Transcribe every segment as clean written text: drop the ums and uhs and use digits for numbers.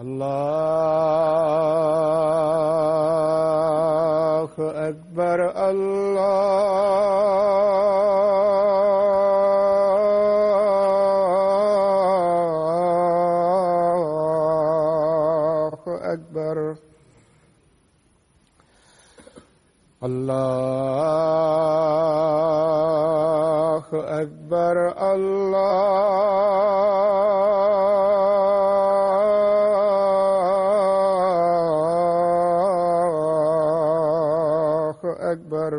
الله أكبر الله أكبر الله أكبر أكبر.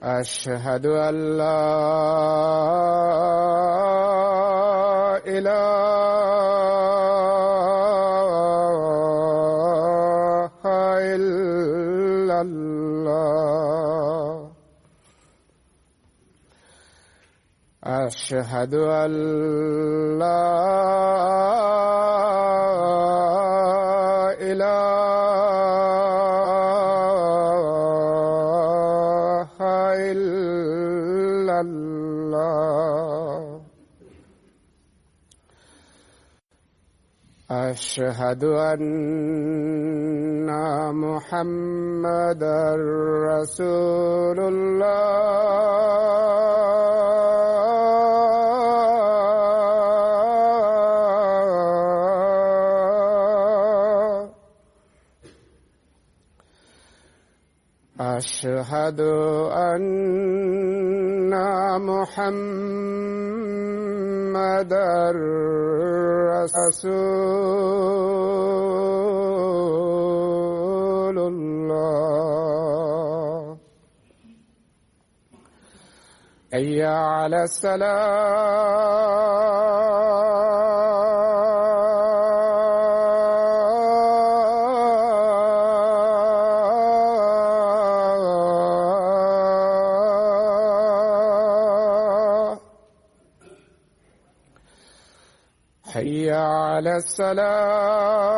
أشهد أن لا إله إلا الله. أشهد أن لا أشهد أن محمدًا رسول الله. أشهد أن محمدًا رسول الله. حي على الصلاة. حي على الصلاة.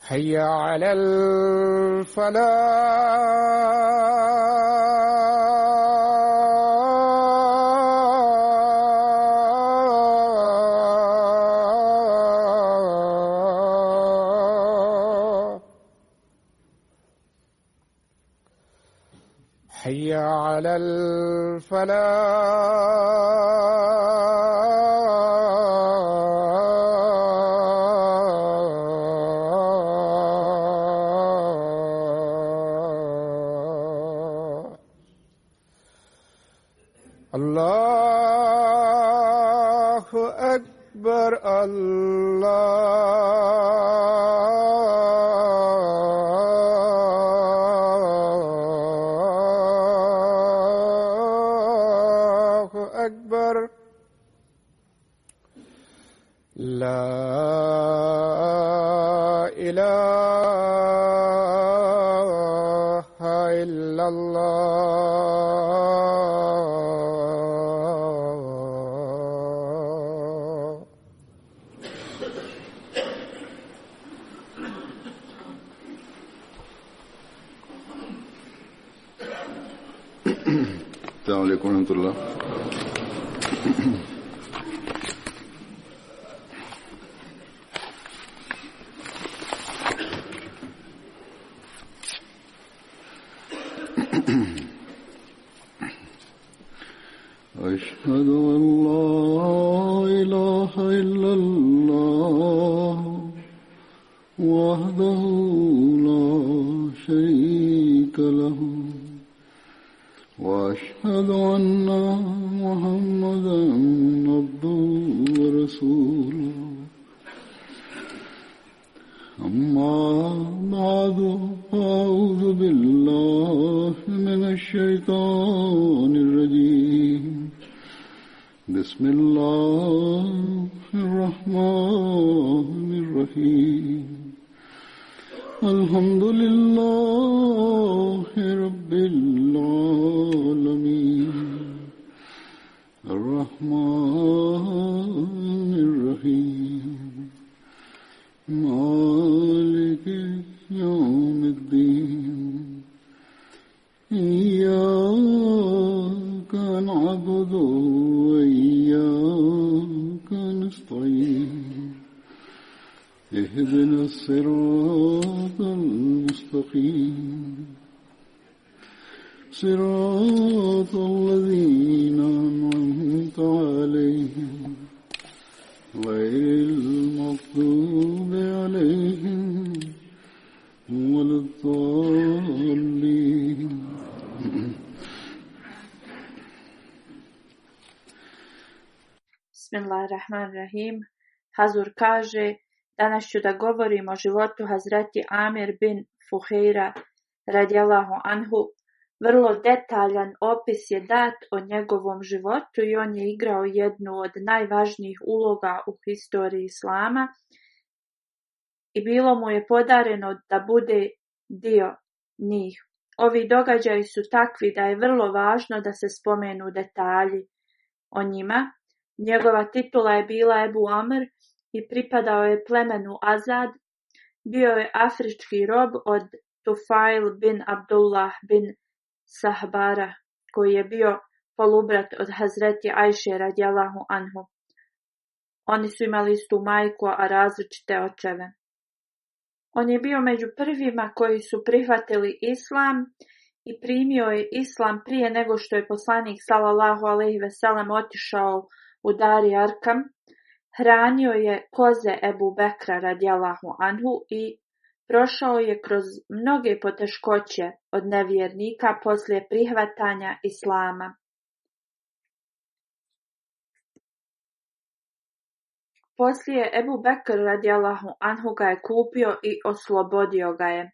حي على الفلاح. حي على الفلاح. الله أكبر الله أكبر. لا إله إلا الله. السلام عليكم ورحمة الله. أشهد أن لا إله إلا الله وحده لا شريك له وأشهد أن محمدًا عبده ورسوله. أما بعد فأعوذ بالله من الشيطان الرجيم بسم الله الرحمن الرحيم الحمد لله رب العالمين الرحمن الرحيم مالك يوم الدين إياك نعبد وإياك نستعين اهدنا الصراط المستقيم صراط الذين أنعمت عليهم غير المغضوب عليهم ولا الضالين. Bismillahirrahmanirrahim. Hazur kaže, danas ću da govorim o životu Hazreti Amir bin Fuheira radijallahu anhu. Vrlo detaljan opis je dat o njegovom životu i on je igrao jednu od najvažnijih uloga u historiji Islama i bilo mu je podareno da bude dio njih. Ovi događaji su takvi da je vrlo važno da se spomenu detalji o njima. Njegova titula je bila Ebu Amr i pripadao je plemenu Azad. Bio je afrički rob od Tufail bin Abdullah bin Sahbara, koji je bio polubrat od Hazreti Ajše radijallahu anhu. Oni su imali istu majku, a različite očeve. On je bio među prvima koji su prihvatili islam i primio je islam prije nego što je poslanik sallallahu alejhi ve sellem otišao u Dari Arkam. Hranio je koze Ebu Bekra radijallahu anhu i prošao je kroz mnoge poteškoće od nevjernika poslije prihvatanja islama. Poslije Ebu Bekr radijallahu anhu ga je kupio i oslobodio ga je.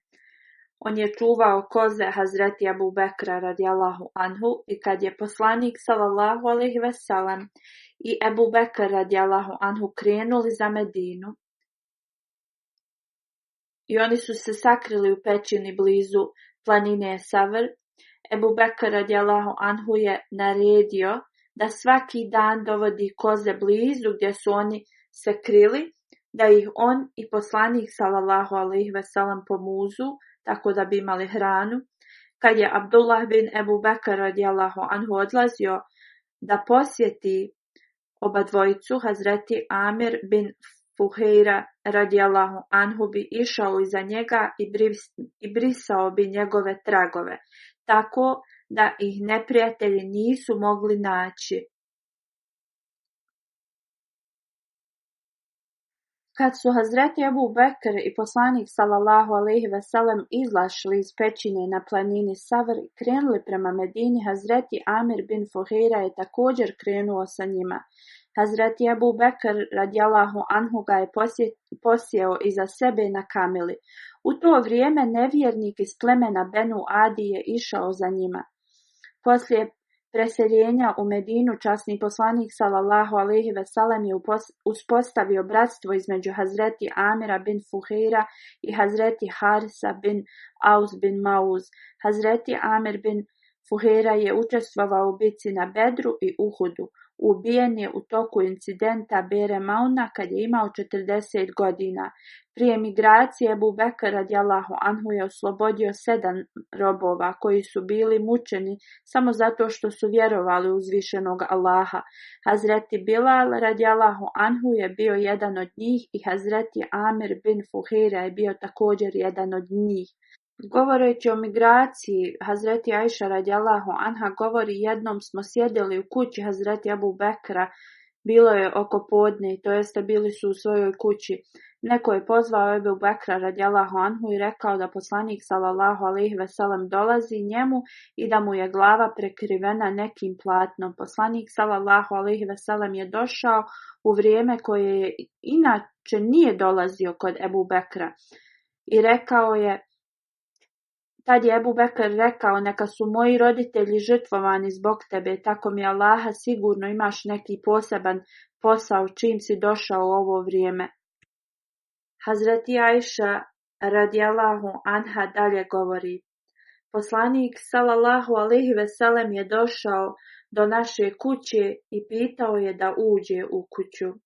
On je čuvao koze Hazreti Ebu Bekra radijallahu anhu i kad je poslanik sallallahu alejhi ve sellem i Ebu Bekr radijallahu anhu krenuli za Medinu i oni su se sakrili u pećini blizu planine Savr, Ebu Bekr radijallahu anhu je naredio da svaki dan dovodi koze blizu gdje su oni se krili, da ih on i poslanik sallallahu alejhi ve sellem pomuzu, tako da bi imali hranu. Kad je Abdullah bin Ebu Bekr radijallahu anhu odlazio da posjeti oba dvojicu, Hazreti Amir bin Fuheira radijallahu anhu bi išao iza njega i brisao bi njegove tragove, tako da ih neprijatelji nisu mogli naći. Kad su Hazreti Ebu Bekr i poslanik sallallahu alejhi ve sellem izašli iz pećine na planini Savr i krenuli prema Medini, Hazreti Amir bin Fuheira je također krenuo sa njima. Hazreti Ebu Bekr radijallahu anhu ga je posjeo iza sebe na kamili. U to vrijeme nevjernik iz plemena Benu Adi je išao za njima. Poslije preseljenja u Medinu časni poslanik sallallahu alejhi ve sellem je uspostavio bratstvo između Hazreti Amira bin Fuheira i Hazreti Harisa bin Aus bin Mauz. Hazreti Amir bin Fuheira je učestvovao u bici na Bedru i Uhudu. Ubijen je u toku incidenta Bere Mauna kad je imao 40 godina. Prije migracije Ebu Bekr radijallahu anhu je oslobodio 7 robova koji su bili mučeni samo zato što su vjerovali u uzvišenog Allaha. Hazreti Bilal radijallahu anhu je bio jedan od njih i Hazreti Amir bin Fuheira je bio također jedan od njih. Govoreći o migraciji, Hazreti Ajša radijallahu anha govori: jednom smo sjedili u kući Hazreti Abu Bekra, bilo je oko podne, to jeste bili su u svojoj kući. Neko je pozvao Ebu Bekra radijallahu anhu i rekao da poslanik sallallahu alejhi ve sellem dolazi njemu i da mu je glava prekrivena nekim platnom. Poslanik sallallahu alejhi ve sellem je došao u vrijeme koje inače nije dolazio kod Ebu Bekra. i rekao je, tad je Ebu Bekr rekao, neka su moji roditelji žrtvovani zbog tebe, tako mi Allaha sigurno imaš neki poseban posao čim si došao u ovo vrijeme. Hazreti Ajša radijallahu anha dalje govori, poslanik sallallahu alejhi ve sellem je došao do naše kuće i pitao je da uđe u kuću.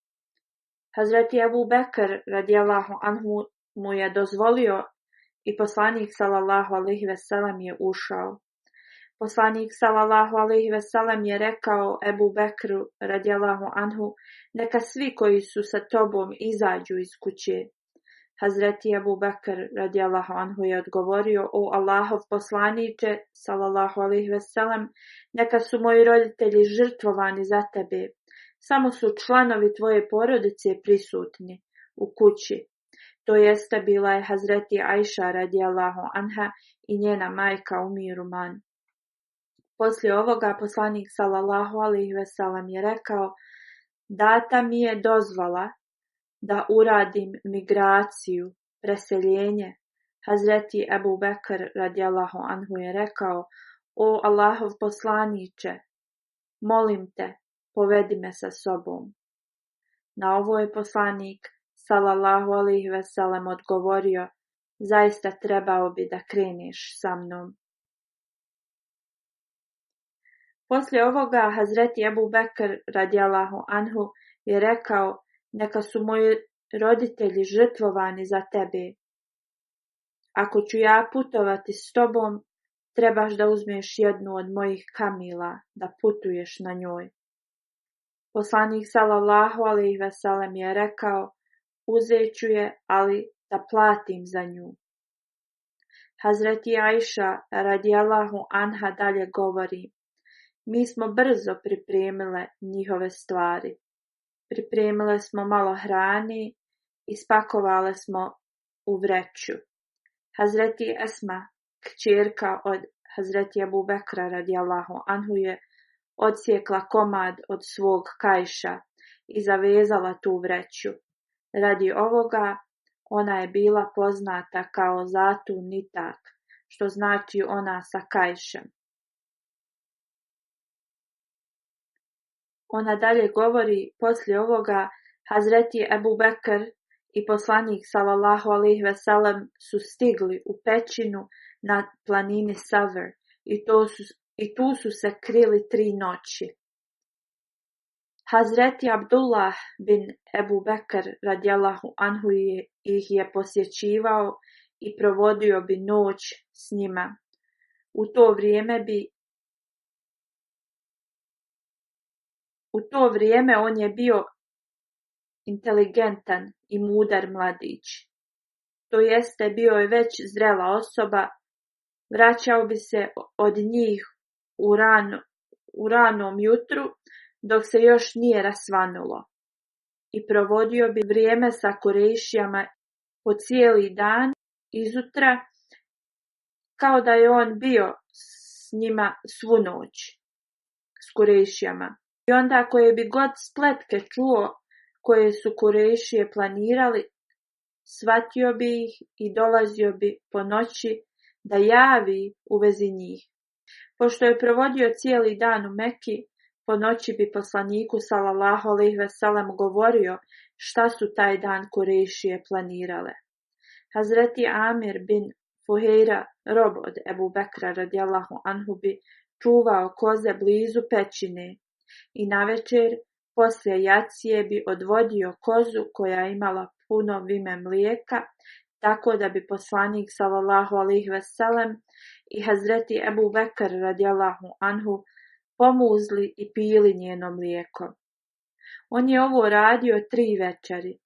Hazreti Ebu Bekr radijallahu anhu mu je dozvolio i poslanik sallallahu alejhi ve sellem je ušao. Poslanik sallallahu alejhi ve sellem je rekao Ebu Bekru radijallahu anhu, neka svi koji su sa tobom izađu iz kuće. Hazreti Ebu Bekr radijallahu anhu je odgovorio, o Allahov poslaniče sallallahu alejhi ve sellem, neka su moji roditelji žrtvovani za tebe. Samo su članovi tvoje porodice prisutni u kući. To jeste bila je Hazreti Ajša radijallahu anha i njena majka Ummi Ruman. Poslije ovoga poslanik sallallahu alejhi ve sellem je rekao, data mi je dozvola da uradim migraciju, preseljenje. Hazreti Ebu Bekr radijallahu anhu je rekao, o Allahov poslaniče, molim te, povedi me sa sobom. Na ovo je poslanik sallallahu alejhi ve sellem odgovorio, zaista trebao bi da kreneš sa mnom. Poslije ovoga Hazreti Ebu Bekr radijallahu anhu je rekao, neka su moji roditelji žrtvovani za tebe. Ako ću ja putovati s tobom, trebaš da uzmeš jednu od mojih kamila, da putuješ na njoj. Poslanik sallallahu alejhi ve sellem je rekao, uzet ću je, ali da platim za nju. Hazreti Ajša radijallahu anha dalje govori, mi smo brzo pripremile njihove stvari. Pripremile smo malo hrane i spakovale smo u vreću. Hazreti Esma, kćerka od Hazreti Ebu Bekra radijallahu anhu je odsjekla komad od svog kajša i zavezala tu vreću. Radi ovoga ona je bila poznata kao Zatu Nitak, što znači ona sa kajšem. Ona dalje govori, poslije ovoga Hazreti Ebu Bekr i poslanik sallallahu alejhi ve sellem su stigli u pećinu na planini Savr i tu su se krili 3 noći. Hazreti Abdullah bin Ebu Bekr radijallahu anhu ih je posjećivao i provodio bi noć s njima. U to vrijeme on je bio inteligentan i mudar mladić. To jeste bio je već zrela osoba, vraćao bi se od njih u ranom jutru dok se još nije rasvanulo i provodio bi vrijeme sa Kurejšijama po cijeli dan izutra kao da je on bio s njima svu noć s Kurejšijama. I onda koje bi god spletke čuo koje su Kurejšije planirali, shvatio bi ih i dolazio bi po noći da javi u vezi njih. Pošto je provodio cijeli dan u Meki, po noći bi poslaniku sallallahu alejhi ve sellem govorio šta su taj dan Kurejšije planirale. Hazreti Amir bin Fuhejra, rob od Ebu Bekra radijallahu anhu, bi čuvao koze blizu pećine i navečer poslije jacije bi odvodio kozu koja je imala puno vime mlijeka, tako da bi poslanik sallallahu alejhi ve sellem i Hazreti Ebu Bekr radijallahu anhu pomuzli i pili njeno mlijeko. On je ovo radio 3 večeri.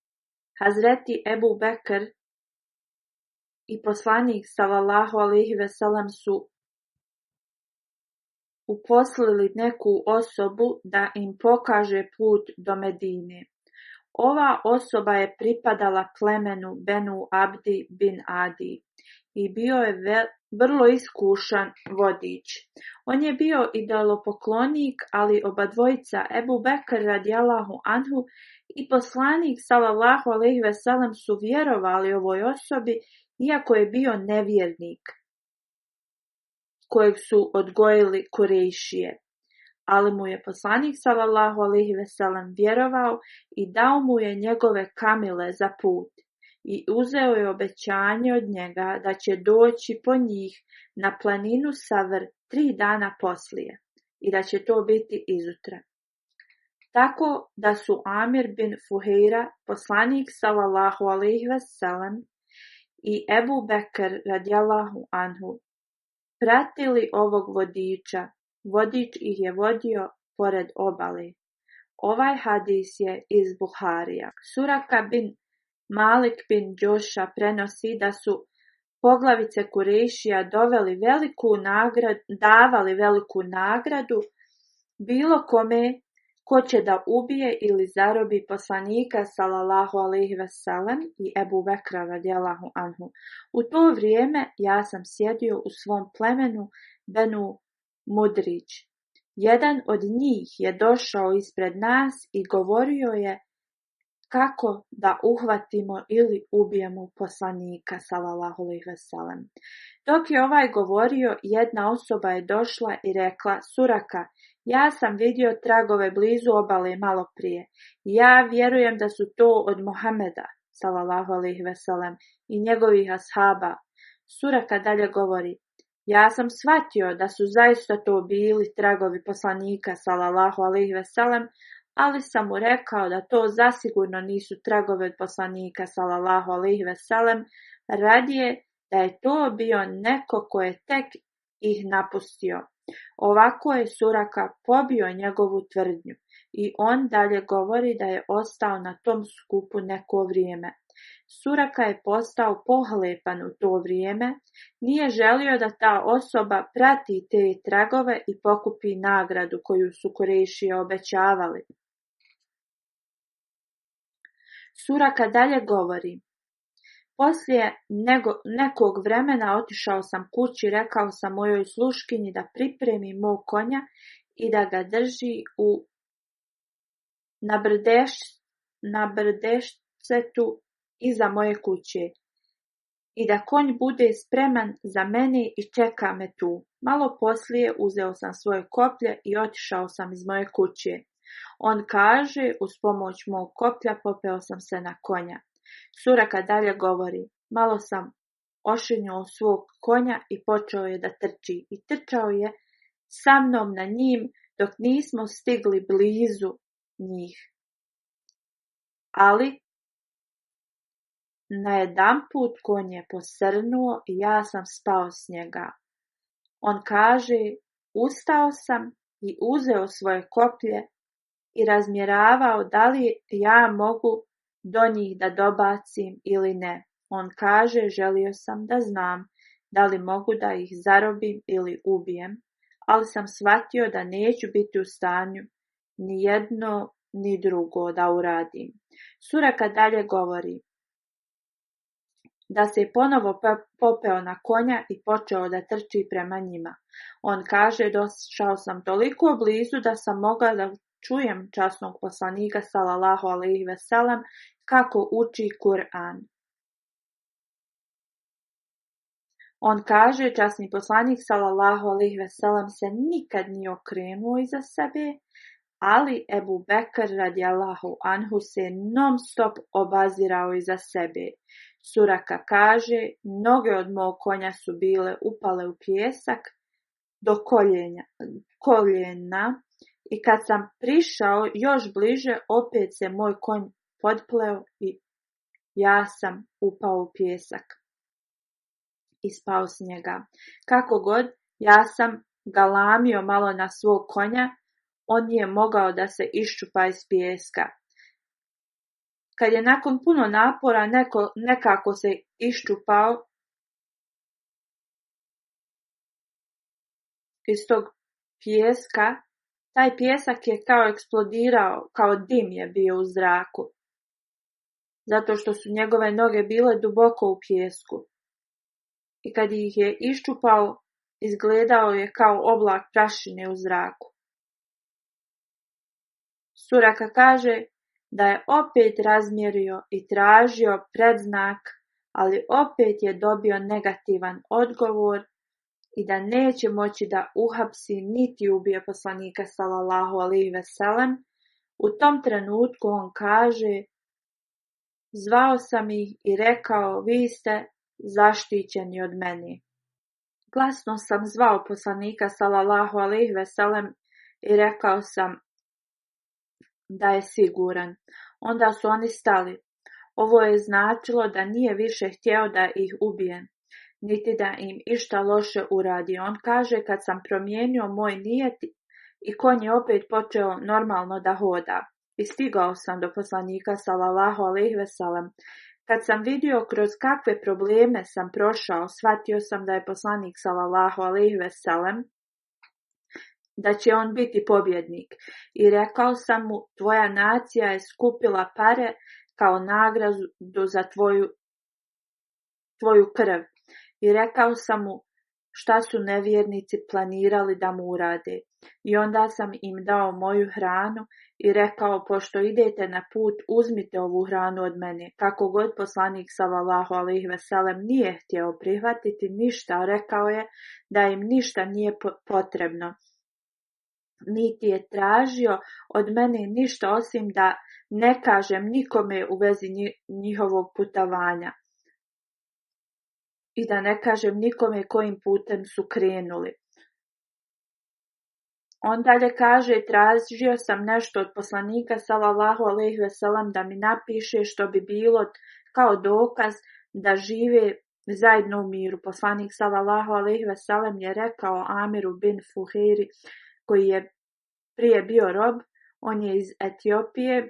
Hazreti Ebu Bekr i poslanik sallallahu alejhi ve sellem su uposlili neku osobu da im pokaže put do Medine. Ova osoba je pripadala plemenu Benu Abdi bin Adi i bio je vrlo iskušan vodič. On je bio idolopoklonik, ali obadvojica Ebu Bekr radijallahu anhu i poslanik sallallahu alejhi ve sellem su vjerovali ovoj osobi iako je bio nevjernik kojeg su odgojili Kurejšije. Ali mu je poslanik sallallahu alejhi ve sellem vjerovao i dao mu je njegove kamile za put i uzeo je obećanje od njega da će doći po njih na planinu Savr 3 dana poslije i da će to biti izutra. Tako da su Amir bin Fuhejra, poslanik sallallahu alejhi ve sellem i Ebu Bekr radijallahu anhu pratili ovog vodiča. Vodič ih je vodio pored obale. Ovaj hadis je iz Buharija. Suraka bin Malik bin Džoša prenosi da su poglavice Kurejšija davali veliku nagradu bilo kome ko će da ubije ili zarobi poslanika sallallahu alejhi ve sellem i Ebu Bekra radijallahu anhu. U to vrijeme ja sam sjedio u svom plemenu Benu Mudrić. Jedan od njih je došao ispred nas i govorio je kako da uhvatimo ili ubijemo poslanika sallallahu alejhi ve sellem. Dok je ovaj govorio, jedna osoba je došla i rekla: Suraka, ja sam vidio tragove blizu obale malo prije. Ja vjerujem da su to od Muhameda sallallahu alejhi ve sellem i njegovih ashaba. Suraka dalje govori: ja sam shvatio da su zaista to bili tragovi poslanika sallallahu alejhi ve sellem, ali sam mu rekao da to zasigurno nisu tragovi od poslanika sallallahu alejhi ve sellem, radije da je to bio neko ko je tek ih napustio. Ovako je Suraka pobio njegovu tvrdnju i on dalje govori da je ostao na tom skupu neko vrijeme. Suraka je postao pohlepan u to vrijeme, nije želio da ta osoba prati te tragove i pokupi nagradu koju su Kurejšije obećavali. Suraka dalje govori: poslije nekog vremena otišao sam kući, rekao sam mojoj sluškinji da pripremi mog konja i da ga drži na brdešcetu iza moje kuće i da konj bude spreman za mene i čeka me tu. Malo poslije uzeo sam svoje koplje i otišao sam iz moje kuće. On kaže, uz pomoć mog koplja popeo sam se na konja. Suraka dalje govori: malo sam ošinio svog konja i počeo je da trči i trčao je sa mnom na njim dok nismo stigli blizu njih. Ali najedanput konj je posrnuo i ja sam spao s njega. On kaže: ustao sam i uzeo svoje koplje i razmjeravao da li ja mogu do njih da dobacim ili ne. On kaže: želio sam da znam da li mogu da ih zarobim ili ubijem, ali sam shvatio da neću biti u stanju ni jedno ni drugo da uradim. Suraka dalje govori da se je ponovo popeo na konja i počeo da trči prema njima. On kaže: došao sam toliko blizu da sam mogao da čujem časnog poslanika sallallahu alejhi ve sellem kako uči Kur'an. On kaže: časni poslanik sallallahu alejhi ve sellem se nikad nije okrenuo iza sebe, ali Ebu Bekr radijallahu anhu se non stop obazirao iza sebe. Suraka kaže: noge od mog konja su bile upale u pijesak do koljena i kad sam prišao još bliže, opet se moj konj potpleo i ja sam upao u pijesak i spao s njega. Kako god, ja sam galamio malo na svog konja, on nije mogao da se iščupa iz pijeska. Kad je nakon puno napora nekako se iščupao iz tog pijeska, taj pijesak je kao eksplodirao, kao dim je bio u zraku, zato što su njegove noge bile duboko u pijesku. I kad ih je iščupao, izgledao je kao oblak prašine u zraku. Suraka kaže da je opet razmjerio i tražio predznak ali opet je dobio negativan odgovor i da neće moći da uhapsi niti ubije poslanika sallallahu alejhi ve sellem. U tom trenutku on kaže: zvao sam ih i rekao, vi ste zaštićeni od mene. Glasno sam zvao poslanika sallallahu alejhi ve sellem i rekao sam da je siguran. Onda su oni stali. Ovo je značilo da nije više htio da ih ubije, niti da im išta loše uradi. On kaže, kad sam promijenio moj nijet i konj je opet počeo normalno da hoda. I stigao sam do poslanika sallallahu alejhi ve sellem. Kad sam vidio kroz kakve probleme sam prošao, shvatio sam da je poslanik sallallahu alejhi ve sellem, da će on biti pobjednik. I rekao sam mu, tvoja nacija je skupila pare kao nagradu za tvoju krv. I rekao sam mu šta su nevjernici planirali da mu urade. I onda sam im dao moju hranu i rekao, pošto idete na put, uzmite ovu hranu od mene. Kako god poslanik sallallahu alejhi ve sellem nije htio prihvatiti ništa, rekao je da im ništa nije potrebno. Niti je tražio od mene ništa osim da ne kažem nikome u vezi njihovog putovanja i da ne kažem nikome kojim putem su krenuli. On dalje kaže, tražio sam nešto od poslanika sallallahu alejhi ve sellem da mi napiše što bi bilo kao dokaz da žive zajedno u miru. Poslanik sallallahu alejhi ve sellem je rekao Amiru bin Fuheiri, koji je prije bio rob, on je iz Etiopije,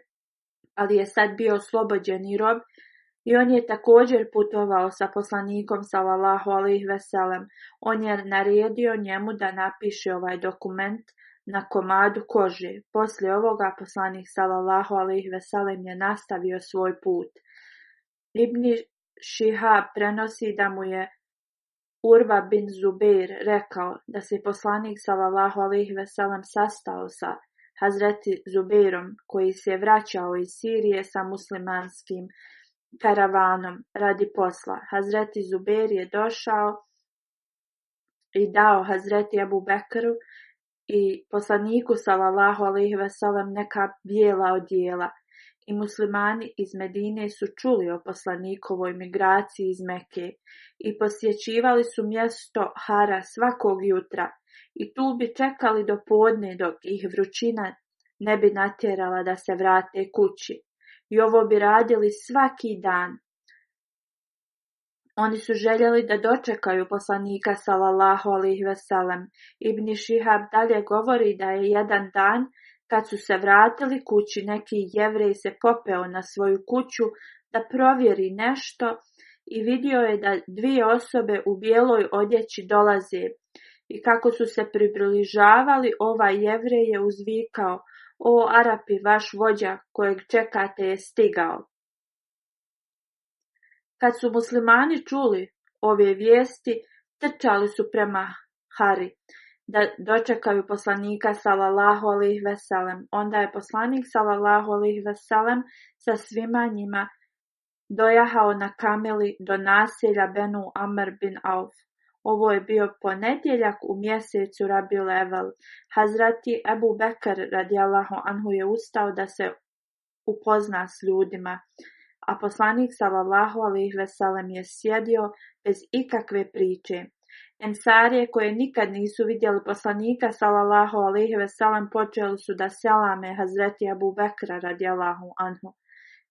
ali je sad bio oslobođeni rob, i on je također putovao sa poslanikom sallallahu alejhi ve sellem. On je naredio njemu da napiše ovaj dokument na komadu kože. Poslije ovoga poslanik sallallahu alejhi ve sellem je nastavio svoj put. Ibn Šihab prenosi da mu je Urva bin Zubeir rekao da se poslanik sallallahu alejhi ve sellem sastao sa Hazreti Zubeirom, koji se vraćao iz Sirije sa muslimanskim karavanom radi posla. Hazreti Zubeir je došao i dao Hazreti Ebu Bekru i poslaniku sallallahu alejhi ve sellem neka bijela odijela. I muslimani iz Medine su čuli o poslanikovoj migraciji iz Mekke i posjećivali su mjesto Hara svakog jutra i tu bi čekali do podne dok ih vrućina ne bi natjerala da se vrate kući. I ovo bi radili svaki dan. Oni su željeli da dočekaju poslanika sallallahu alejhi ve sellem. Ibn Šihab dalje govori da je jedan dan, kad su se vratili kući, neki Jevrej se popeo na svoju kuću da provjeri nešto i vidio je da dvije osobe u bijeloj odjeći dolaze. I kako su se približavali, ovaj Jevrej je uzvikao, o Arapi, vaš vođa kojeg čekate je stigao. Kad su muslimani čuli ove vijesti, trčali su prema Hari da dočekaju poslanika sallallahu alejhi ve sellem. Onda je poslanik sallallahu alejhi ve sellem sa svima njima dojahao na kameli do naselja Benu Amr bin Auf. Ovo je bio ponedjeljak u mjesecu Rabiul Evvel. Hazreti Ebu Bekr radijallahu anhu je ustao da se upozna s ljudima, a poslanik sallallahu alejhi ve sellem je sjedio bez ikakve priče. Ensarije koje nikad nisu vidjeli poslanika sallallahu alejhi ve sellem počeli su da selame Hazreti Ebu Bekra radijallahu anhu.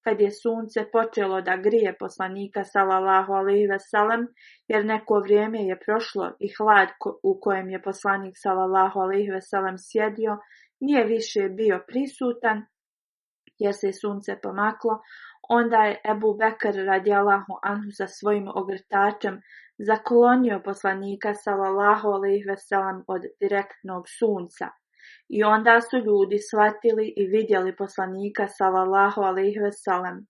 Kad je sunce počelo da grije poslanika sallallahu alejhi ve sellem, jer neko vrijeme je prošlo i hlad u kojem je poslanik sallallahu alejhi ve sellem sjedio nije više bio prisutan, jer se sunce pomaklo, onda je Ebu Bekr radijallahu anhu sa svojim ogrtačem zaklonio poslanika sallallahu alejhi ve sellem od direktnog sunca. I onda su ljudi shvatili i vidjeli poslanika sallallahu alejhi ve sellem.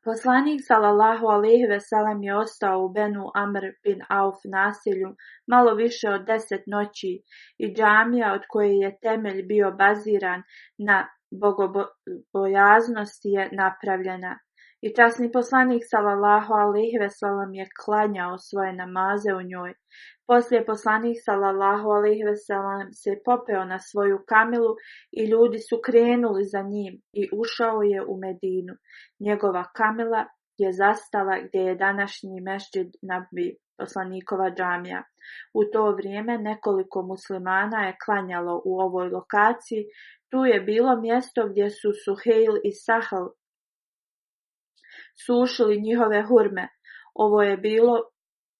Poslanik sallallahu alejhi ve sellem je ostao u Benu Amr bin Auf naselju malo više od 10 noći i džamija od koje je temelj bio baziran na bogobojaznosti je napravljena. I časni poslanik sallallahu alejhi ve sellem je klanjao svoje namaze u njoj. Poslije poslanik sallallahu alejhi ve sellem se popeo na svoju kamilu i ljudi su krenuli za njim i ušao je u Medinu. Njegova kamila je zastala gdje je današnji mešćid Nabi, poslanikova džamija. U to vrijeme nekoliko muslimana je klanjalo u ovoj lokaciji. Tu je bilo mjesto gdje su Suhejl i Sahl sušili njihove hurme. Ovo je bilo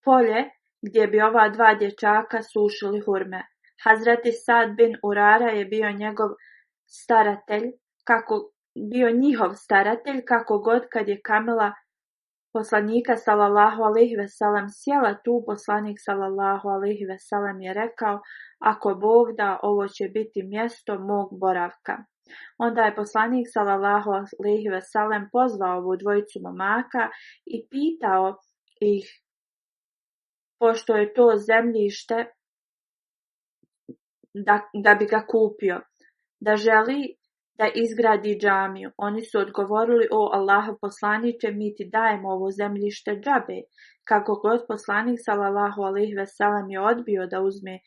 polje gdje bi ova dva dječaka sušili hurme. Hazreti Sad bin Urara je bio njihov staratelj, kako god kad je kamila poslanika sallallahu alejhi ve sellem sjela tu, poslanik sallallahu alejhi ve sellem je rekao: ako Bog da, ovo će biti mjesto mog boravka. Onda je poslanik sallallahu alejhi ve sellem pozvao ovu dvojicu momaka i pitao ih, pošto je to zemljište da bi ga kupio, da želi da izgradi džamiju. Oni su odgovorili: o Allahov poslaniče, mi ti dajemo ovo zemljište džabe. Kako god poslanik sallallahu alejhi ve sellem je odbio da uzme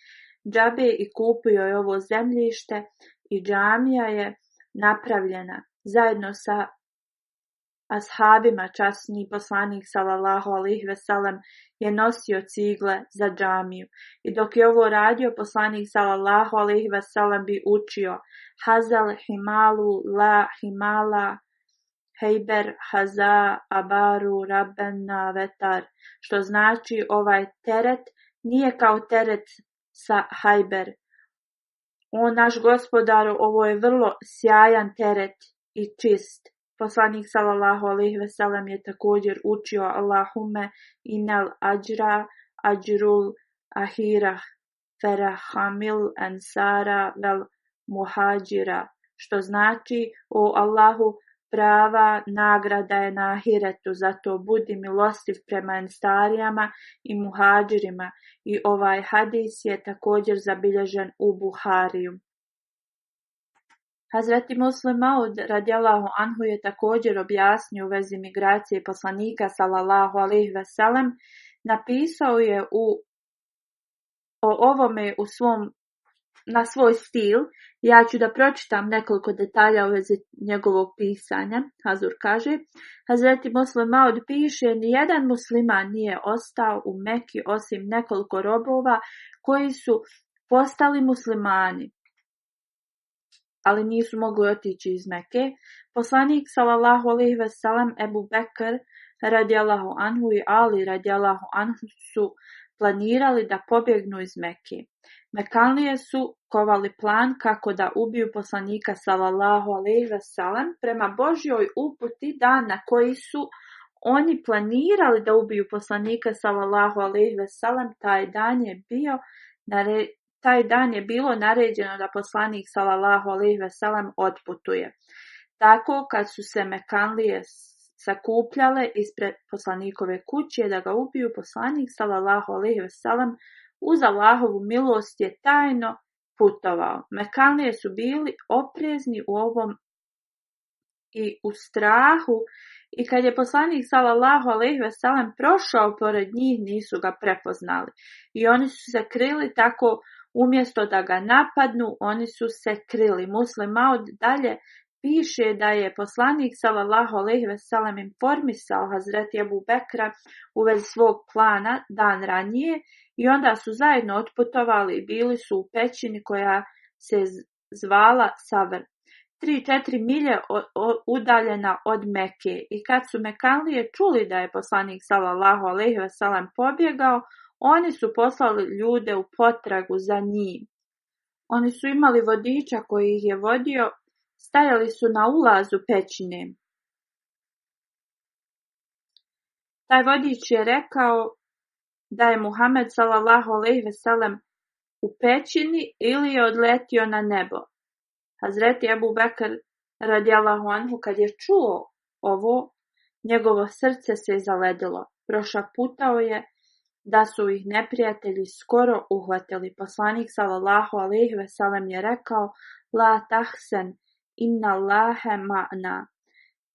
džabe i kupio je ovo zemljište i džamija je napravljena zajedno sa ashabima. Časni poslanik sallallahu alejhi ve sellem je nosio cigle za džamiju i dok je ovo radio, poslanik sallallahu alejhi ve sellem bi učio: hazal himalu la himala hejber haza abaru rabbena vetar, što znači ovaj teret nije kao teret sa Hajber. O naš gospodaru, ovo je vrlo sjajan teret i čist. Poslanik sallallahu alejhi ve sellem je također učio: Allahumme inal ajra ajrul ahirah ferahamil ansara vel muhađira, što znači: o Allahu, prava nagrada je na ahiretu, zato budi milostiv prema ensarijama i muhađirima. I ovaj hadis je također zabilježen u Buhariju. Hazreti Muslim Maud radijallahu anhu je također objasnio u vezi migracije poslanika sallallahu alejhi ve sellem. Napisao je o ovome na svoj stil. Ja ću da pročitam nekoliko detalja u vezi njegovog pisanja. Hazur kaže: Hazreti Muslim Maud piše: nijedan musliman nije ostao u Meki osim nekoliko robova koji su postali muslimani, ali nisu mogli otići iz Mekke. Poslanik sallallahu alejhi ve sellem, Ebu Bekr radijallahu anhu i Ali radijallahu anhu su planirali da pobjegnu iz Mekke. Mekanlije su kovali plan kako da ubiju poslanika sallallahu alejhi ve sellem. Prema Božjoj uputi, dan na koji su oni planirali da ubiju poslanika sallallahu alejhi ve sellem, taj dan je bilo naređeno da poslanik sallallahu alejhi ve sellem otputuje. Tako kad su se Mekanlije sakupljale ispred poslanikove kuće da ga ubiju, poslanik sallallahu alejhi ve sellem uz Allahovu milost je tajno putovao. Mekanlije su bili oprezni u ovom i u strahu, i kad je poslanik sallallahu alejhi ve sellem prošao pored njih, nisu ga prepoznali i oni su se krili. Tako umjesto da ga napadnu, oni su se krili. Muslim Maud dalje piše da je poslanik sallallahu alejhi ve sellem informisao Hazreti Ebu Bekra u vezi svog plana dan ranije i onda su zajedno otputovali i bili su u pećini koja se zvala Savr, 3-4 milje udaljena od Mekke. I kad su Mekanlije čuli da je poslanik sallallahu alejhi ve sellem pobjegao, oni su poslali ljude u potragu za njim. Oni su imali vodiča koji ih je vodio, stajali su na ulazu pećine. Taj vodič je rekao da je Muhammed sallallahu alejhi ve sellem u pećini ili je odletio na nebo. Hazreti Ebu Bekr radijallahu anhu kad je čuo ovo, njegovo srce se zaledilo. Prošaputao je da su ih neprijatelji skoro uhvatili. Poslanik sallallahu alejhi ve sellem je rekao: La tahsen, inna Allahe ma'na.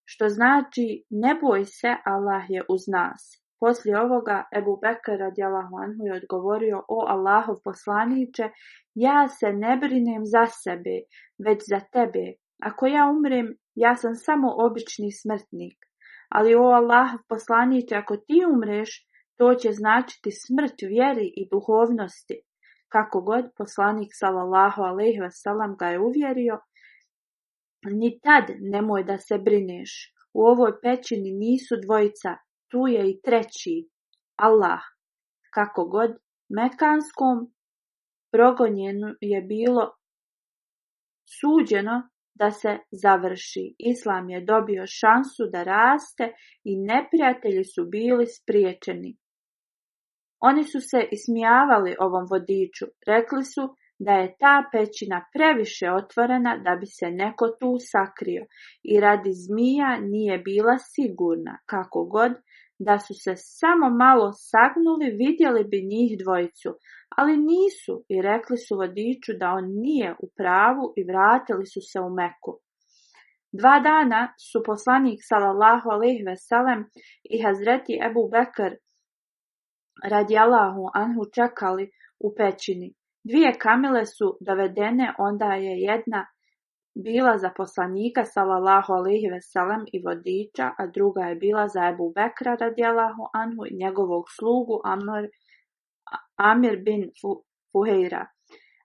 što znači ne boj se, Allah je uz nas. Poslije ovoga Ebu Bekr radijallahu anhu je odgovorio: o Allahov poslaniče, ja se ne brinem za sebe, već za tebe. Ako ja umrem, ja sam samo obični smrtnik. Ali o Allahov poslaniče, ako ti umreš, to će značiti smrt vjeri i duhovnosti. Kako god, poslanik sallallahu alejhi ve sellem ga je uvjerio: ni tad nemoj da se brineš. U ovoj pećini nisu dvojica, tu je i treći, Allah. Kako god, mekanskom progonjenu je bilo suđeno da se završi. Islam je dobio šansu da raste i neprijatelji su bili spriječeni. Oni su se ismijavali ovom vodiču, rekli su da je ta pećina previše otvorena da bi se neko tu sakrio i radi zmija nije bila sigurna. Kako god, da su se samo malo sagnuli, vidjeli bi njih dvojicu, ali nisu i rekli su vodiču da on nije u pravu i vratili su se u Meku. 2 dana su poslanik sallallahu alejhi ve sellem i Hazreti Ebu Bekr radijallahu anhu čekali u pećini. 2 kamile su dovedene, onda je jedna bila za poslanika sallallahu alejhi ve sellem i vodiča, a druga je bila za Ebu Bekra radijallahu anhu i njegovog slugu Amir bin Fuheira.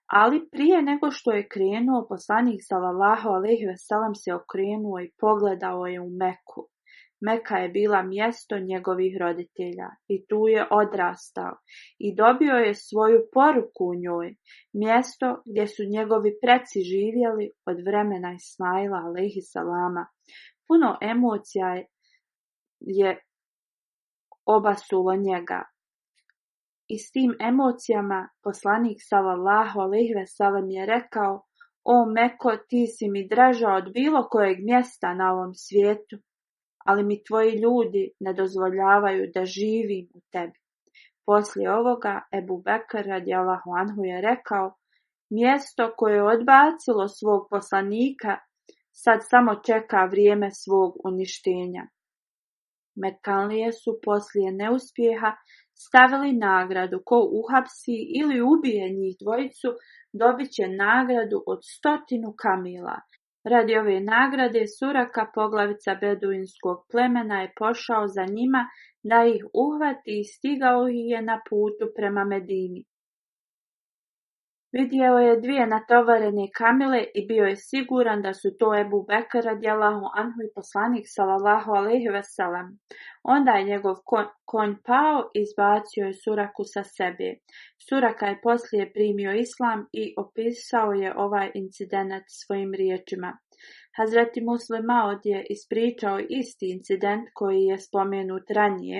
Ali prije nego što je krenuo, poslanik sallallahu alejhi ve sellem se okrenuo i pogledao je u Meku. Meka je bila mjesto njegovih roditelja i tu je odrastao i dobio je svoju poruku u njoj, mjesto gdje su njegovi preci živjeli od vremena Ismaila alejhi salama. Puno emocija je obasulo njega i s tim emocijama poslanik sallallahu alejhi ve sellem je rekao: o Meko, ti si mi draža od bilo kojeg mjesta na ovom svijetu, ali mi tvoji ljudi ne dozvoljavaju da živim u tebi. Poslije ovoga Ebu Bekr radijallahu anhu je rekao: mjesto koje je odbacilo svog poslanika sad samo čeka vrijeme svog uništenja. Mekanlije su poslije neuspjeha stavili nagradu: ko uhapsi ili ubije njih dvojicu, dobit će nagradu od 100 kamila. Radi ove nagrade Suraka, poglavica beduinskog plemena, je pošao za njima da ih uhvati i stigao ih je na putu prema Medini. Vidio je 2 natovarene kamile i bio je siguran da su to Ebu Bekr radijallahu anhu i poslanik sallallahu alejhi ve sellem. Onda je njegov konj pao i izbacio je Suraku sa sebe. Suraka je poslije primio islam i opisao je ovaj incident svojim riječima. Hazreti Muslim Maud je ispričao isti incident koji je spomenut ranije.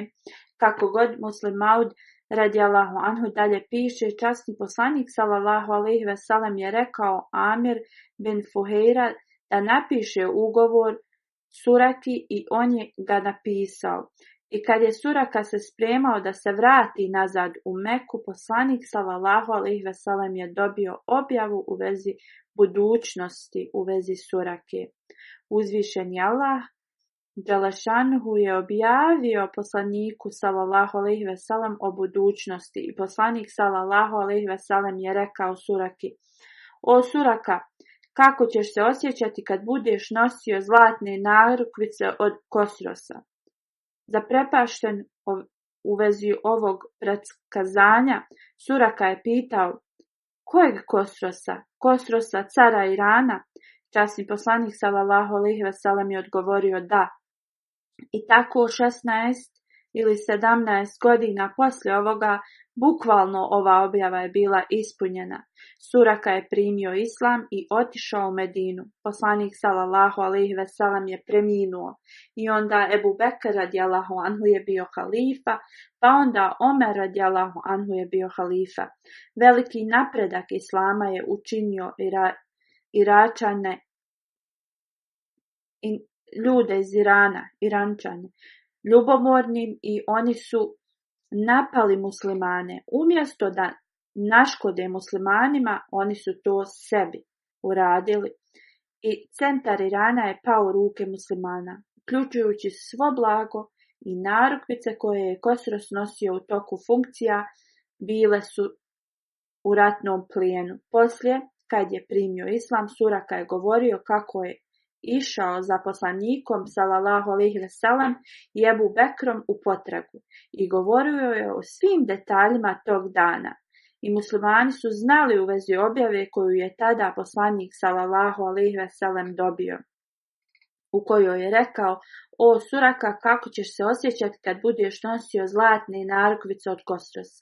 Kako god, Muslim Maud radijallahu anhu dalje piše: časni poslanik sallallahu alejhi ve sellem je rekao Amir bin Fuheira da napiše ugovor Suraki i on je ga napisao. I kad je Suraka se spremao da se vrati nazad u Meku, poslanik sallallahu alejhi ve sellem je dobio objavu u vezi budućnosti u vezi Surake. Uzvišeni Allah Đelešanhu je objavio poslaniku sallallahu alejhi ve sellem o budućnosti i poslanik sallallahu alejhi ve sellem je rekao Suraki: o Suraka, kako ćeš se osjećati kad budeš nosio zlatne narukvice od Kosrosa? Zaprepašten u vezi ovog predskazanja, Suraka je pitao: kojeg Kosrosa? Kosrosa, cara Irana? Časni poslanik sallallahu alejhi ve sellem je odgovorio da. I tako 16 ili 17 godina poslije ovoga, bukvalno ova objava je bila ispunjena. Suraka je primio islam i otišao u Medinu. Poslanik sallallahu alejhi ve sellem je preminuo i onda Ebu Bekr radijallahu anhu je bio halifa, pa onda Omer radijallahu anhu je bio halifa. Veliki napredak islama je učinio Iračane i ljude iz Irana, Irančane, ljubomornim i oni su napali muslimane. Umjesto da naškode muslimanima, oni su to sebi uradili i centar Irana je pao u ruke muslimana. uključujući svo blago i narukvice koje je Kosros nosio u toku funkcija, bile su u ratnom plijenu. Poslije, kad je primio islam, Suraka je govorio kako je išao za poslanikom sallallahu alejhi ve sellem i Ebu Bekrom u potragu i govorio je o svim detaljima tog dana. I muslimani su znali u vezi objave koju je tada poslanik sallallahu alejhi ve sellem dobio, u kojoj je rekao: o Suraka, kako ćeš se osjećati kad budeš nosio zlatne narukvice od Kosrosa.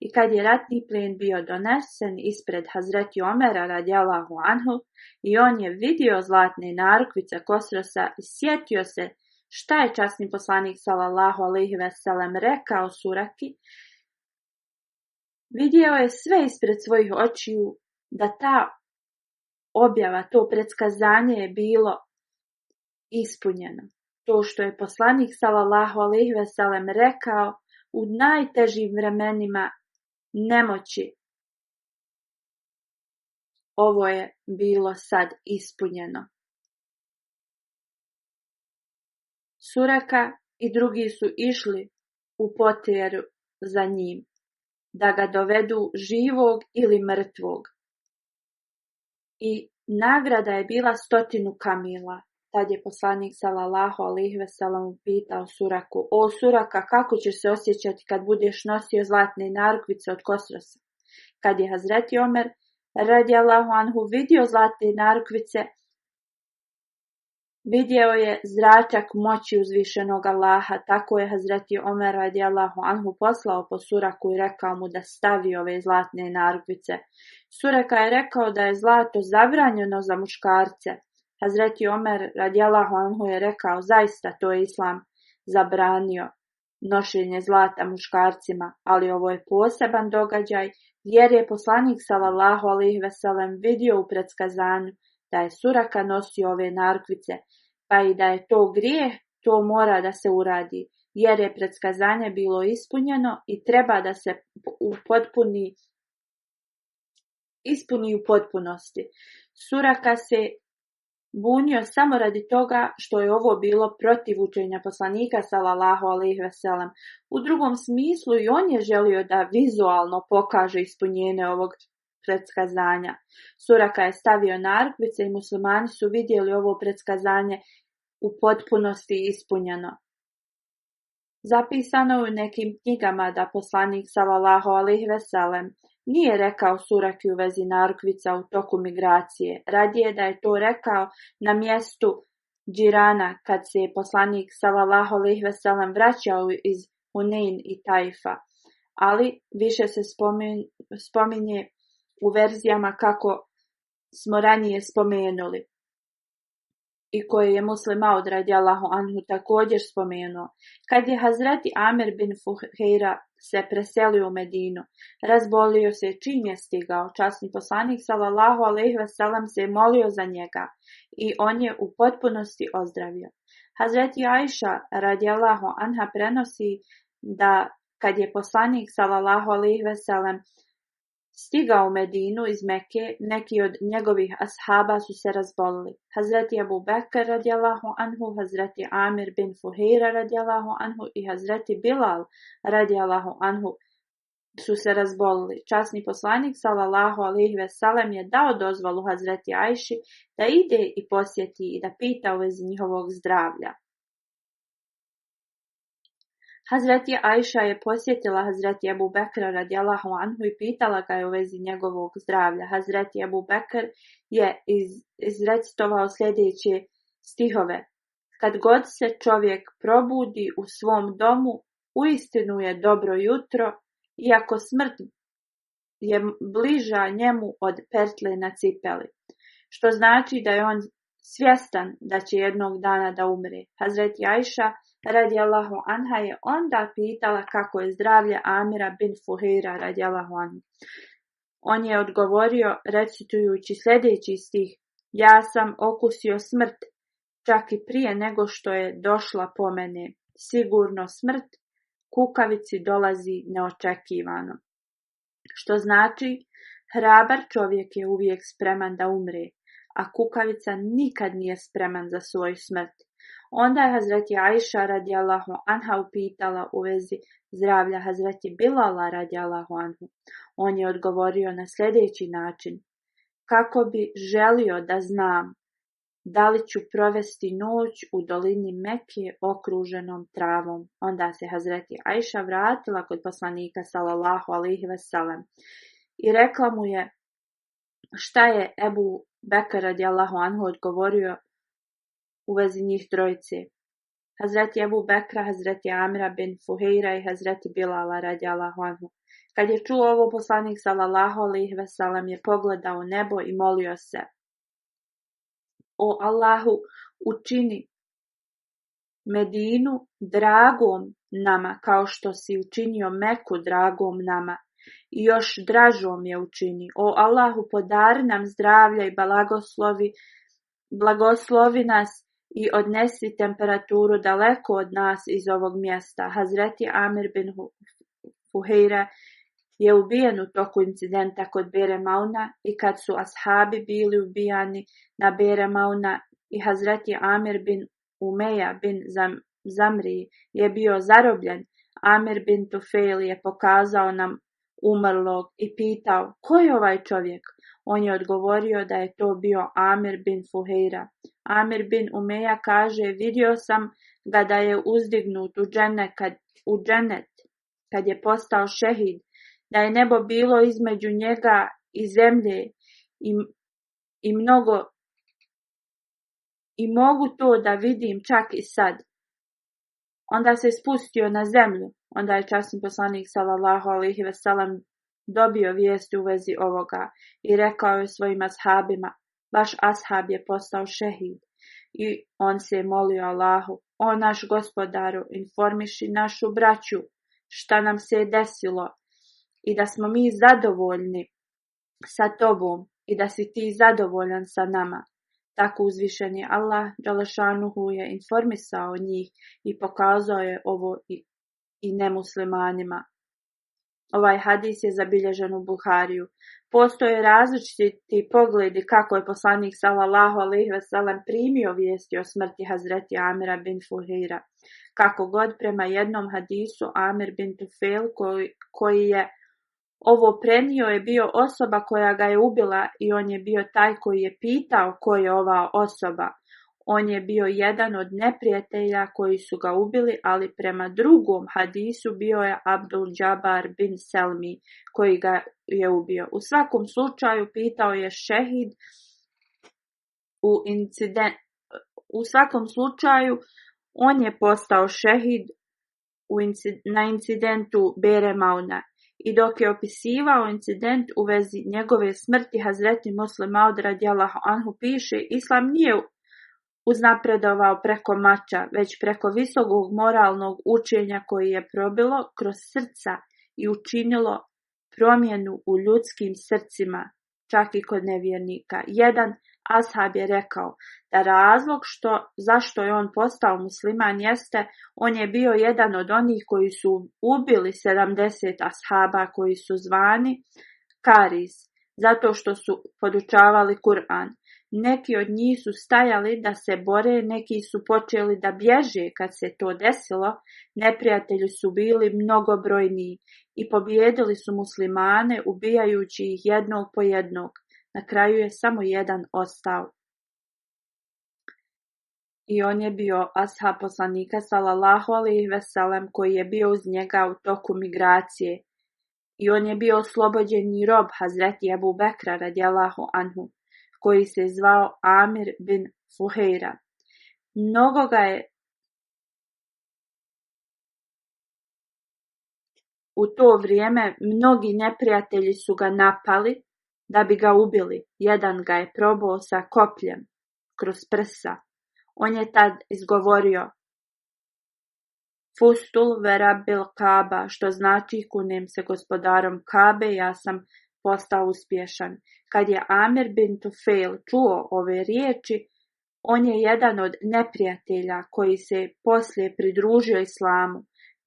I kad je ratni plijen bio donesen ispred Hazreti Omera radijallahu anhu i on je vidio zlatne narukvice Kosrosa i sjetio se šta je časni poslanik sallallahu alejhi ve sellem rekao Suraki, vidio je sve ispred svojih očiju da ta objava, to predskazanje je bilo ispunjeno. To što je poslanik sallallahu alejhi ve sellem rekao u najtežim vremenima nemoći, ovo je bilo sad ispunjeno. Suraka i drugi su išli u potjeru za njim, da ga dovedu živog ili mrtvog. I nagrada je bila 100 kamila. Tad je poslanik sallallahu alejhi ve sellem pitao Suraku: o Suraka, kako ćeš se osjećati kad budeš nosio zlatne narukvice od Kosrosa? Kad je Hazreti Omer radijallahu anhu vidio zlatne narukvice, vidio je zračak moći uzvišenog Allaha. Tako je Hazreti Omer radijallahu anhu poslao po Suraku i rekao mu da stavi ove zlatne narukvice. Suraka je rekao da je zlato zabranjeno za muškarce. Hazreti Omer radijallahu anhu je rekao: zaista to je islam zabranio nošenje zlata muškarcima, ali ovo je poseban događaj jer je poslanik sallallahu alejhi ve sellem vidio u predskazanju da je Suraka nosio ove narukvice, pa i da je to grijeh, to mora da se uradi, jer je predskazanje bilo ispunjeno i treba da se ispuni u potpunosti. Suraka se bunio samo radi toga što je ovo bilo protiv učenja poslanika sallallahu alejhi ve sellem. U drugom smislu i on je želio da vizualno pokaže ispunjenje ovog predskazanja. Suraka je stavio narukvice i muslimani su vidjeli ovo predskazanje u potpunosti ispunjeno. Zapisano je u nekim knjigama da poslanik sallallahu alejhi ve sellem nije rekao Suraki u vezi narukvica u toku migracije. Radije da je to rekao na mjestu Džirana kad se je poslanik sallallahu alejhi ve sellem vraćao iz Hunein i Tajfa. Ali više se spominje u verzijama kako smo ranije spomenuli i koje je Muslim Maud radijallahu anhu također spomenuo. Kad je Hazreti Amir bin Fuheira se preselio u Medinu, razbolio se čim je stigao. Časni poslanik sallallahu alejhi ve sellem se molio za njega i on je u potpunosti ozdravio. Hazreti Ajša radijallahu anha prenosi da kad je poslanik sallallahu alejhi ve sellem stigao u Medinu iz Mekke, neki od njegovih ashaba su se razbolili. Hazreti Abu Bekr radijallahu anhu, Hazreti Amir bin Fuheira radijallahu anhu i Hazreti Bilal radijallahu anhu su se razbolili. Časni poslanik sallallahu alejhi ve sellem je dao dozvolu Hazreti Ajši da ide i posjeti i da pita u vezi njihovog zdravlja. Hazreti Ajša je posjetila Hazreti Ebu Bekra radijallahu anhu i pitala ga je u vezi njegovog zdravlja. Hazreti Ebu Bekr je izrecitovao sljedeće stihove: kad god se čovjek probudi u svom domu, uistinu je dobro jutro, iako smrt je bliža njemu od pertle na cipeli. Što znači da je on svjestan da će jednog dana da umre. Hazreti Ajša radijallahu anha je onda pitala kako je zdravlje Amira bin Fuheira radijallahu anhu. On je odgovorio recitujući sljedeći stih: ja sam okusio smrt, čak i prije nego što je došla po mene. Sigurno smrt kukavici dolazi neočekivano. Što znači, hrabar čovjek je uvijek spreman da umre, a kukavica nikad nije spreman za svoju smrt. Onda je Hazreti Ajša radijallahu anha upitala u vezi zdravlja Hazreti Bilala radijallahu anhu. On je odgovorio na sljedeći način: kako bi želio da znam da li ću provesti noć u dolini Mekke okruženom travom. Onda se Hazreti Ajša vratila kod poslanika sallallahu alejhi ve sellem i rekla mu je šta je Ebu Bekr radijallahu anhu odgovorio u vezi njih trojice. Hazreti Ebu Bekra, Hazreti Amira bin Fuheira i Hazreti Bilala radijallahu anhu. Kad je čuo ovo, poslanik sallallahu alejhi ve sellem je pogledao nebo i molio se: o Allahu, učini Medinu dragom nama kao što si učinio Meku dragom nama i još dražom je učini. O Allahu, podari nam zdravlja i blagoslovi nas i odnesi temperaturu daleko od nas iz ovog mjesta. Hazreti Amir bin Fuheira je ubijen u toku incidenta kod Bere Mauna i kad su ashabi bili ubijani na Bere Mauna i Hazreti Amir bin Umeja bin Zamri je bio zarobljen, Amir bin Tufail je pokazao nam umrlog i pitao: ko je ovaj čovjek? On je odgovorio da je to bio Amir bin Fuheira. Amir bin Umeja kaže: vidio sam ga da je uzdignut u džennet kad je postao šehid, da je nebo bilo između njega i zemlje i mogu to da vidim čak i sad. Onda se spustio na zemlju. Onda je časni poslanik sallallahu alejhi ve sellem dobio vijesti u vezi ovoga i rekao je svojim ashabima: vaš ashab je postao šehid. I on se je molio Allahu: o naš gospodaru, informiši našu braću šta nam se je desilo i da smo mi zadovoljni sa tobom i da si ti zadovoljan sa nama. Tako uzvišeni Allah dželešanuhu je informisao njih i pokazao je ovo i nemuslimanima. Ovaj hadis je zabilježen u Buhariju. Postoje različiti pogledi kako je poslanik sallallahu alejhi ve sellem primio vijesti o smrti Hazreti Amira bin Fuheira. Kako god, prema jednom hadisu, Amir bin Tufail koji je ovo prenio je bio osoba koja ga je ubila i on je bio taj koji je pitao ko je ova osoba. On je bio jedan od neprijatelja koji su ga ubili, ali prema drugom hadisu bio je Abdul Džabar bin Selmi koji ga je ubio. U svakom slučaju pitao je šehid u svakom slučaju on je postao šehid na incidentu Bere Mauna. I dok je opisivao incident u vezi njegove smrti, Hazreti Muslim Maud radijallahu anhu piše: Islam nije uznapredovao preko mača, već preko visokog moralnog učenja koji je probilo kroz srca i učinilo promjenu u ljudskim srcima, čak i kod nevjernika. Jedan ashab je rekao da razlog zašto je on postao musliman jeste, on je bio jedan od onih koji su ubili 70 ashaba koji su zvani Karis, zato što su podučavali Kur'an. Neki od njih su stajali da se bore, neki su počeli da bježe kad se to desilo, neprijatelji su bili mnogobrojniji i pobijedili su muslimane ubijajući ih jednog po jednog. Na kraju je samo jedan ostao. I on je bio ashab poslanika sallallahu alejhi ve sellem koji je bio uz njega u toku migracije. I on je bio oslobođeni rob Hazreti Ebu Bekra radijallahu anhu, koji se zvao Amir bin Fuheira. U to vrijeme mnogi neprijatelji su ga napali da bi ga ubili. Jedan ga je probao sa kopljem kroz prsa. On je tad izgovorio: Fustul verabil Kaba, što znači kunem se gospodarom Kabe, ja sam postao uspješan. Kad je Amir bin Tufail čuo ove riječi, on je jedan od neprijatelja koji se poslije pridružio islamu.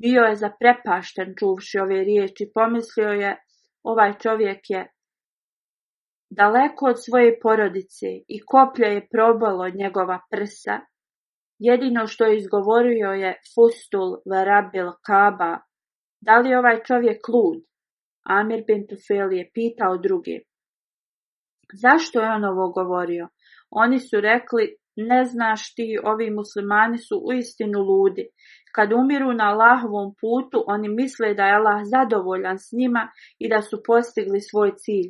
Bio je zaprepašten čuvši ove riječi, pomislio je: ovaj čovjek je daleko od svoje porodice i koplje je probalo njegova prsa Jedino što je izgovorio je Fustul ve Rabbil Kaba. Da li je ovaj čovjek lud? Amir bin Tufel je pitao druge. Zašto je on ovo govorio? Oni su rekli, ne znaš ti, ovi muslimani su uistinu ludi. Kad umiru na Allahovom putu, oni misle da je Allah zadovoljan s njima i da su postigli svoj cilj.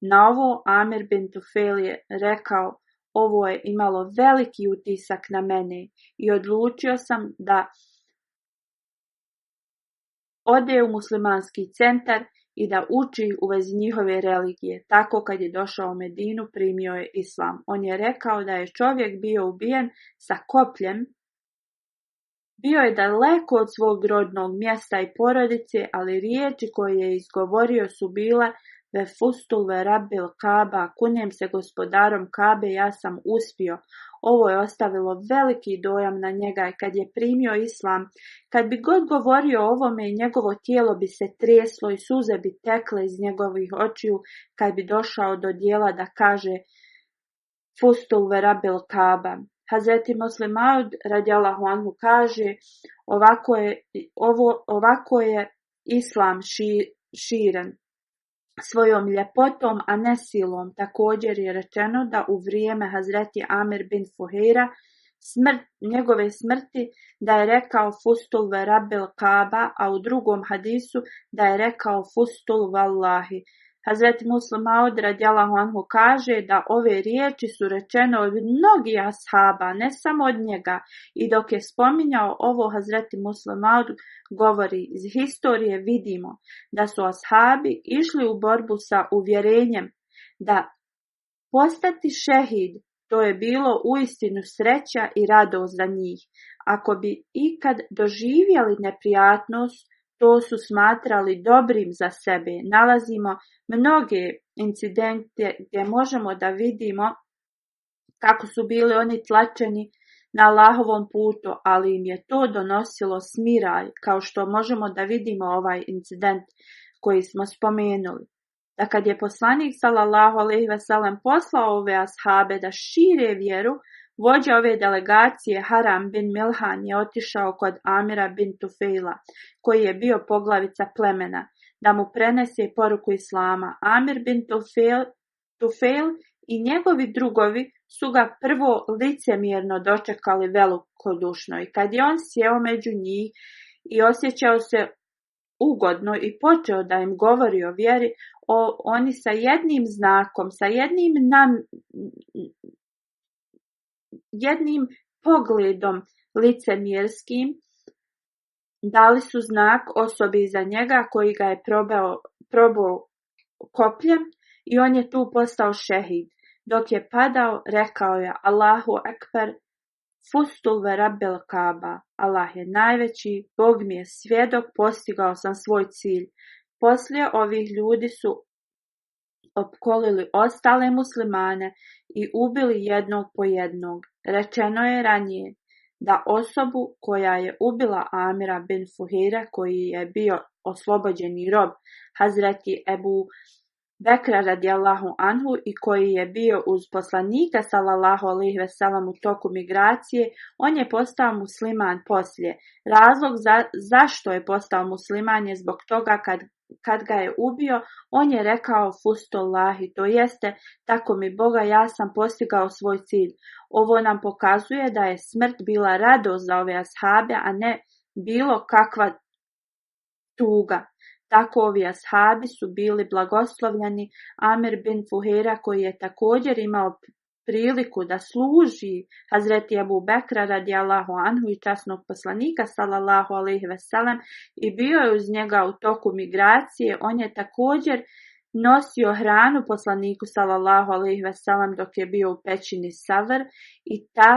Na ovo Amir bin Tufel je rekao, ovo je imalo veliki utisak na mene i odlučio sam da ode u muslimanski centar i da uči u vezi njihove religije. Tako kad je došao u Medinu, primio je islam. On je rekao da je čovjek bio ubijen sa kopljem. Bio je daleko od svog rodnog mjesta i porodice, ali riječi koje je izgovorio su bile ve Fustul ve Rabbil Kaba, kunjem se gospodarom Kabe, ja sam uspio. Ovo je ostavilo veliki dojam na njega i kad je primio islam, kad bi god govorio o ovome, njegovo tijelo bi se treslo i suze bi tekle iz njegovih očiju kad bi došao do dijela da kaže Fustul ve Rabbil Kaba. Hazreti Muslim Maud radijallahu anhu kaže, ovako je islam širen svojom ljepotom, a ne silom. Također je rečeno da u vrijeme Hazreti Amir bin Fuheira, njegove smrti, da je rekao Fustul ve Rabbil Kaba, a u drugom hadisu da je rekao Fustul vallahi. Hazreti Muslim Maud radijallahu anhu kaže da ove riječi su rečene od mnogih ashaba, ne samo od njega. I dok je spominjao ovo, Hazreti Muslim Maud govori, iz historije vidimo da su ashabi išli u borbu sa uvjerenjem da postati šehid, to je bilo uistinu sreća i radost za njih. Ako bi ikad doživjeli neprijatnost, to su smatrali dobrim za sebe. Nalazimo mnoge incidente gdje možemo da vidimo kako su bili oni tlačeni na Allahovom putu, ali im je to donosilo smiraj, kao što možemo da vidimo ovaj incident koji smo spomenuli. Da kad je poslanik sallallahu alejhi ve sellem poslao ove ashabe da šire vjeru, vođa ove delegacije Haram bin Milhan je otišao kod Amira bin Tufejla, koji je bio poglavica plemena, da mu prenese poruku islama. Amir bin Tufejl i njegovi drugovi su ga prvo licemjerno dočekali velikodušno i kad je on sjeo među njih i osjećao se ugodno i počeo da im govori o vjeri, oni sa jednim znakom, sa jednim pogledom licemjerskim dali su znak osobi iza njega koji ga je probao kopljem i on je tu postao šehid. Dok je padao, rekao je Allahu ekber, Fustul ve Rabbil Kaba, Allah je najveći, Bog mi je svjedok, postigao sam svoj cilj. Poslije ovih ljudi su opkolili ostale muslimane i ubili jednog po jednog. Rečeno je ranije da osobu koja je ubila Amira bin Fuheira, koji je bio oslobođeni rob Hazreti Ebu Bekra radijallahu anhu i koji je bio uz poslanika sallallahu alejhi ve sellem u toku migracije, on je postao musliman poslije. Razlog zašto je postao musliman je zbog toga kad ga je ubio, on je rekao Fustullahi, to jeste, tako mi Boga, ja sam postigao svoj cilj. Ovo nam pokazuje da je smrt bila radost za ove ashabe, a ne bilo kakva tuga. Tako ovi ashabi su bili blagoslovljeni. Amir bin Fuheira, koji je također imao priliku da služi Hazreti Ebu Bekra radijallahu anhu i časnog poslanika sallallahu alejhi ve sellem i bio je uz njega u toku migracije, on je također nosio hranu poslaniku sallallahu alejhi ve sellem dok je bio u pećini Savr i ta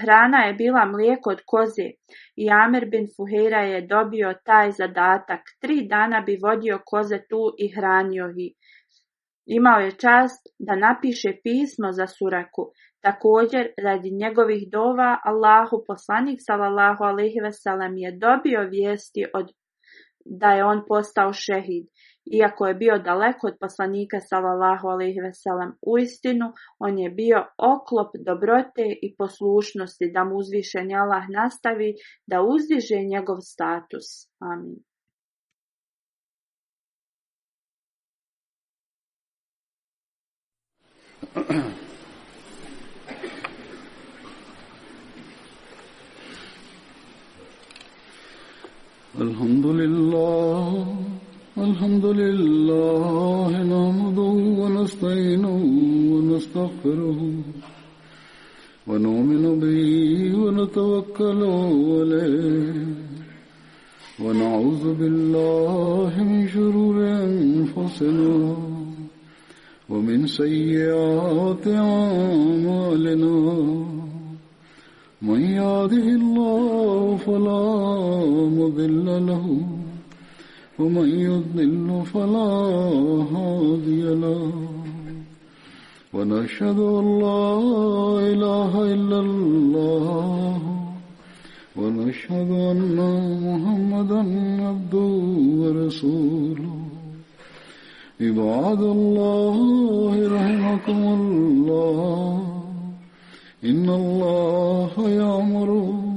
hrana je bila mlijeko od koze i Amir bin Fuheira je dobio taj zadatak. 3 dana bi vodio koze tu i hranio ih. Imao je čast da napiše pismo za Suraku. Također, radi njegovih dova, Allahu poslanik sallallahu alejhi ve sellem je dobio vijesti da je on postao šehid iako je bio daleko od poslanika sallallahu alejhi ve sellem. Uistinu, on je bio oklop dobrote i poslušnosti da mu uzvišeni Allah nastavi da uzdiže njegov status. Amin. الحمد لله نحمده ونستعينه ونستغفره ونؤمن به ونتوكل عليه ونعوذ بالله من شرور أنفسنا ومن سيئات أعمالنا من يهده الله فلا مضل له ومن يضلل فلا هادي له ونشهد أن لا إله إلا الله ونشهد أن محمدا عبده ورسوله عباد الله رحمكم الله إن الله يأمر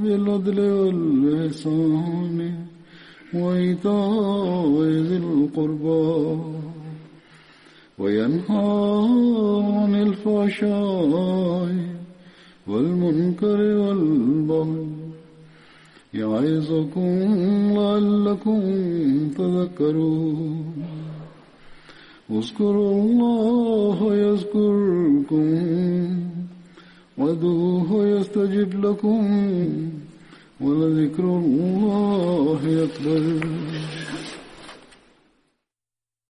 بالعدل والإحسان وإيتاء ذي القربى وينهى عن الفحشاء والمنكر والبغي يعظكم لعلكم تذكرون اذكروا الله يذكركم وادعوه يستجب لكم ولذكر الله أكبر.